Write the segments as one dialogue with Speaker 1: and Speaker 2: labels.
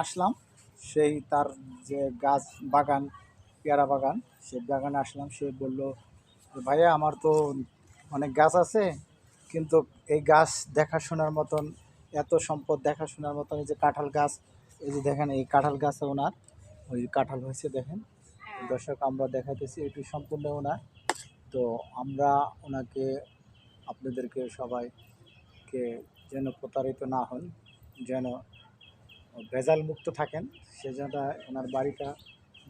Speaker 1: আসলাম, সেই তার যে গাছ বাগান, পেয়ারা বাগান, সেই বাগানে আসলাম। সে বলল যে ভাইয়া আমার তো অনেক গাছ আছে, কিন্তু এই গাছ দেখাশোনার মতন, এত সম্পদ দেখাশোনার মতন, এই যে কাঁঠাল গাছ, এই যে দেখেন এই কাঁঠাল গাছে ওনার ওই কাঁঠাল হয়েছে দেখেন দর্শক, আমরা দেখাইতেছি এটি সম্পূর্ণ ওনার। তো আমরা ওনাকে, আপনাদেরকে সবাইকে যেন প্রতারিত না হন, যেন ভেজাল মুক্ত থাকেন, সেজন্য ওনার বাড়িটা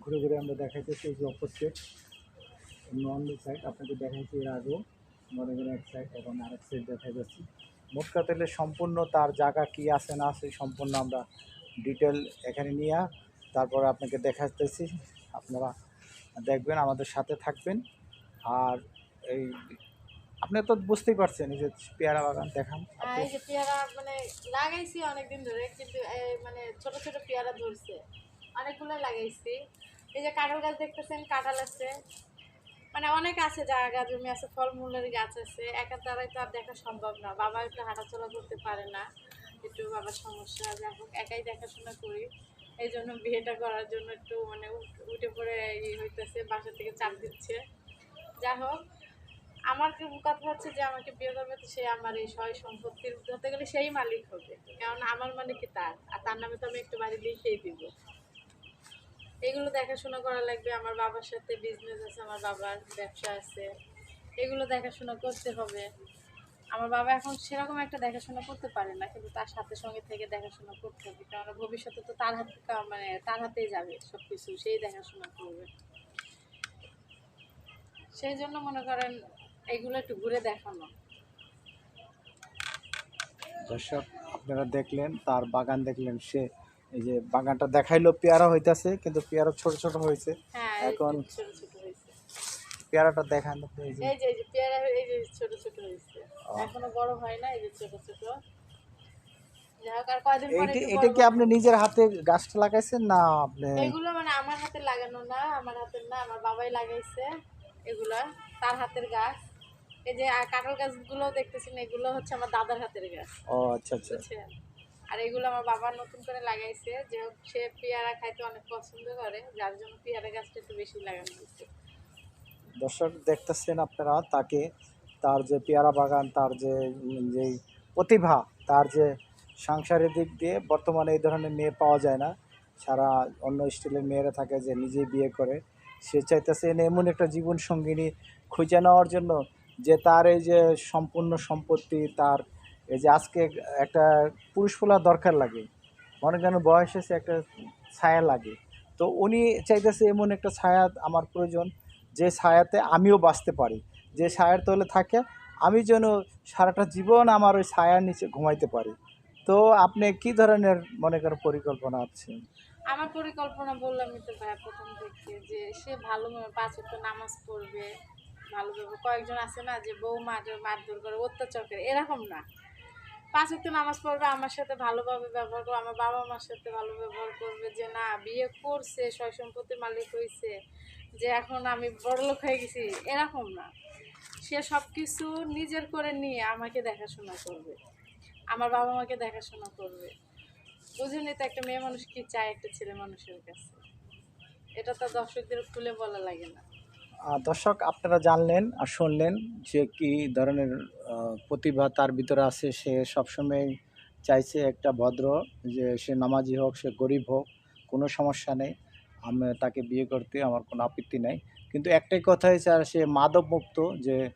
Speaker 1: ঘুরে ঘুরে আমরা দেখাইতেছি। এই যে অপোজিট অন্য সাইড আপনাকে দেখাইছি এর আগেও, মনে করেন এক সাইড, এখন আরেক সাইড দেখা যাচ্ছি। মোট কথা হলে সম্পূর্ণ তার জায়গা কী আছে না আছে সম্পূর্ণ আমরা ডিটেল এখানে নিয়ে তারপরে আপনাকে দেখাতেছি। আপনারা দেখবেন, আমাদের সাথে থাকবেন। আর এই আপনি তো বুঝতেই পারছেন, এই যে পেয়ারা বাগান দেখান।
Speaker 2: এই যে পেয়ারা মানে লাগাইছি অনেকদিন ধরে, কিন্তু মানে ছোট ছোট পেয়ারা ধরছে, অনেকগুলো লাগাইছি। এই যে কাঁঠাল গাছ দেখতেছেন, কাঁঠাল আছে, মানে অনেক আছে, জায়গা জমি আছে, ফলমূলের গাছ আছে। একা দ্বারাই তো আর দেখা সম্ভব না, বাবা একটু হাঁটাচলা করতে পারে না, একটু বাবার সমস্যা, যাই হোক একাই দেখাশোনা করি। এই জন্য বিয়েটা করার জন্য একটু মানে উঠে পড়ে হইতেছে, বাসা থেকে চাপ দিচ্ছে। যাই হোক, আমার কথা হচ্ছে যে আমাকে বিয়ে করবে, তো সে আমার এই সয় সম্পত্তির ধরতে গেলে সেই মালিক হবে, কারণ আমার মানে কি তার, আর তার নামে তো আমি একটু বাড়ি লিখেই দিব। এগুলো দেখাশোনা করা লাগবে, আমার বাবার সাথে বিজনেস আছে, আমার বাবার ব্যবসা আছে, এগুলো দেখাশোনা করতে হবে। আমার বাবা এখন সেরকম একটা দেখাশোনা করতে পারে না, কিন্তু তার সাথে সঙ্গে থেকে দেখাশোনা করতে হবে, কারণ ভবিষ্যতে তো তার হাতে, মানে তার হাতেই যাবে সব কিছু, সেই দেখাশোনা করবে। সেই জন্য মনে করেন এগুলো একটু ঘুরে দেখানো।
Speaker 1: দর্শক আপনারা দেখলেন, তার বাগান দেখলেন, সে এই যে বাগানটা দেখাইলো পেয়ারা হইতাছে, কিন্তু পেয়ারা ছোট ছোট হয়েছে।
Speaker 2: হ্যাঁ,
Speaker 1: এখন
Speaker 2: ছোট ছোট হয়েছে।
Speaker 1: পেয়ারাটা দেখান আপনি, এই যে
Speaker 2: এই যে পেয়ারা, এই যে ছোট ছোট হয়েছে, এখনো বড় হয় না, এই যে ছোট ছোট। যাই হোক, আর কয়দিন পরে
Speaker 1: এইটা
Speaker 2: একটু
Speaker 1: এটা
Speaker 2: বড়
Speaker 1: কি
Speaker 2: বড়
Speaker 1: আপনি
Speaker 2: হবে।
Speaker 1: নিজের হাতে গাছটা লাগাইছেন না আপনি?
Speaker 2: এগুলো মানে আমার হাতে লাগানো না, আমার হাতের না, আমার বাবাই লাগাইছে এগুলা, তার হাতের গাছ। এই যে কাঁঠাল গাছগুলো দেখতেছেন, এগুলো হচ্ছে আমার দাদার হাতের গাছ,
Speaker 1: ও আচ্ছা আচ্ছা।
Speaker 2: বুঝছেন। আর এগুলো আমার বাবা নতুন করে লাগাইছে, যে হোক সে পেয়ারা খাইতে অনেক পছন্দ করে, যার জন্য পেয়ারা গাছটা একটু বেশি লাগানো হয়েছে।
Speaker 1: দর্শক দেখতেছেন আপনারা তাকে, তার যে পেয়ারা বাগান, তার যে যেই প্রতিভা, তার যে সাংসারিক দিক দিয়ে বর্তমানে এই ধরনের মেয়ে পাওয়া যায় না। সারা অন্য স্টাইলের মেয়েরা থাকে যে নিজেই বিয়ে করে, সে চাইতেছে এমন একটা জীবন সঙ্গিনী খুঁজে নেওয়ার জন্য, যে তার এই যে সম্পূর্ণ সম্পত্তি, তার এই যে আজকে একটা পুরুষ ফোলার দরকার লাগে, মনে করেন বয়স হয়েছে, একটা ছায়া লাগে। তো উনি চাইতেছে এমন একটা ছায়া আমার প্রয়োজন, যে ছায়াতে আমিও বাঁচতে পারি, যে ছায়ার তলে থাকে আমি যেন সারাটা জীবন আমার ওই ছায়ার নিচে ঘুমাইতে পারি। তো আপনি কি ধরনের মনে করেন পরিকল্পনা আছে?
Speaker 2: আমার পরিকল্পনা বললামই তো ভাইয়া প্রথম থেকে, যে সে ভালো 5 ওয়াক্ত নামাজ পড়বে, ভালোভাবে। কয়েকজন আছে না যে বউ মারধর করে, অত্যাচার করে, এরকম না। 5 ওয়াক্ত নামাজ পড়বে, আমার সাথে ভালোভাবে ব্যবহার করবে, আমার বাবা মার সাথে ভালো ব্যবহার করবে, যে না বিয়ে করছে, সয় সম্পত্তির মালিক হয়েছে, যে এখন আমি বড়লোক হয়ে গেছি, এরকম না। সে সব কিছু নিজের করে নিয়ে আমাকে দেখাশোনা করবে, আমার বাবা মাকে দেখাশোনা করবে। বুঝিনি তো একটা মেয়ে মানুষ কি চায় একটা ছেলে মানুষের কাছে, এটা তো দর্শকদের খুলে বলা লাগে না।
Speaker 1: দর্শক আপনারা জানলেন আর শুনলেন যে কী ধরনের প্রতিভা তার ভিতরে আছে। সে সবসময় চাইছে একটা ভদ্র, যে সে নামাজি হোক, সে গরিব হোক, কোনো সমস্যা নেই, আমি তাকে বিয়ে করতে আমার কোনো আপত্তি নেই। কিন্তু একটাই কথা হয়েছে, আর সে মাদক মুক্ত, যে
Speaker 2: হ্যাঁ,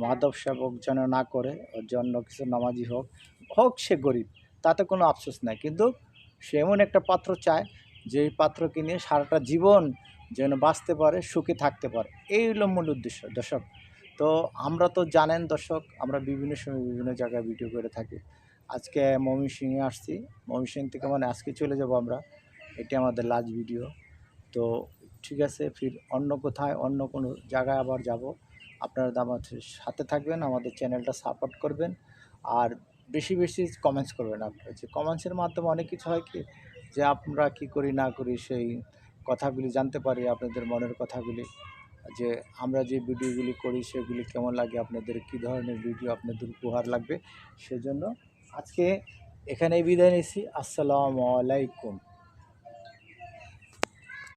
Speaker 1: মাদক সেবক যেন না করে, ওর জন্য কিছু নামাজি হোক, হোক সে গরিব, তাতে কোনো আফসোস নাই। কিন্তু সে এমন একটা পাত্র চায়, যেই পাত্রকে নিয়ে সারাটা জীবন যেন বাঁচতে পারে, সুখে থাকতে পারে, এই হলো মূল উদ্দেশ্য দর্শক। তো আমরা তো জানেন দর্শক, আমরা বিভিন্ন সময় বিভিন্ন জায়গায় ভিডিও করে থাকি। আজকে ময়মনসিংহে আসছি, ময়মনসিংহ থেকে মানে আজকে চলে যাব আমরা, এটি আমাদের লাস্ট ভিডিও। তো ঠিক আছে, ফির অন্য কোথায় অন্য কোনো জায়গায় আবার যাব। আপনারা আমাদের সাথে থাকবেন, আমাদের চ্যানেলটা সাপোর্ট করবেন, আর বেশি বেশি কমেন্টস করবেন। আপনারা যে কমেন্টসের মাধ্যমে অনেক কিছু হয় কি, যে আমরা কি করি না করি সেই কথাগুলি জানতে পারি, আপনাদের মনের কথাগুলি, যে আমরা যে ভিডিওগুলি করি সেগুলি কেমন লাগে আপনাদের, কী ধরনের ভিডিও আপনাদের উপহার লাগবে। সেজন্য আজকে এখানেই বিদায় নিচ্ছি। আসসালামু আলাইকুম।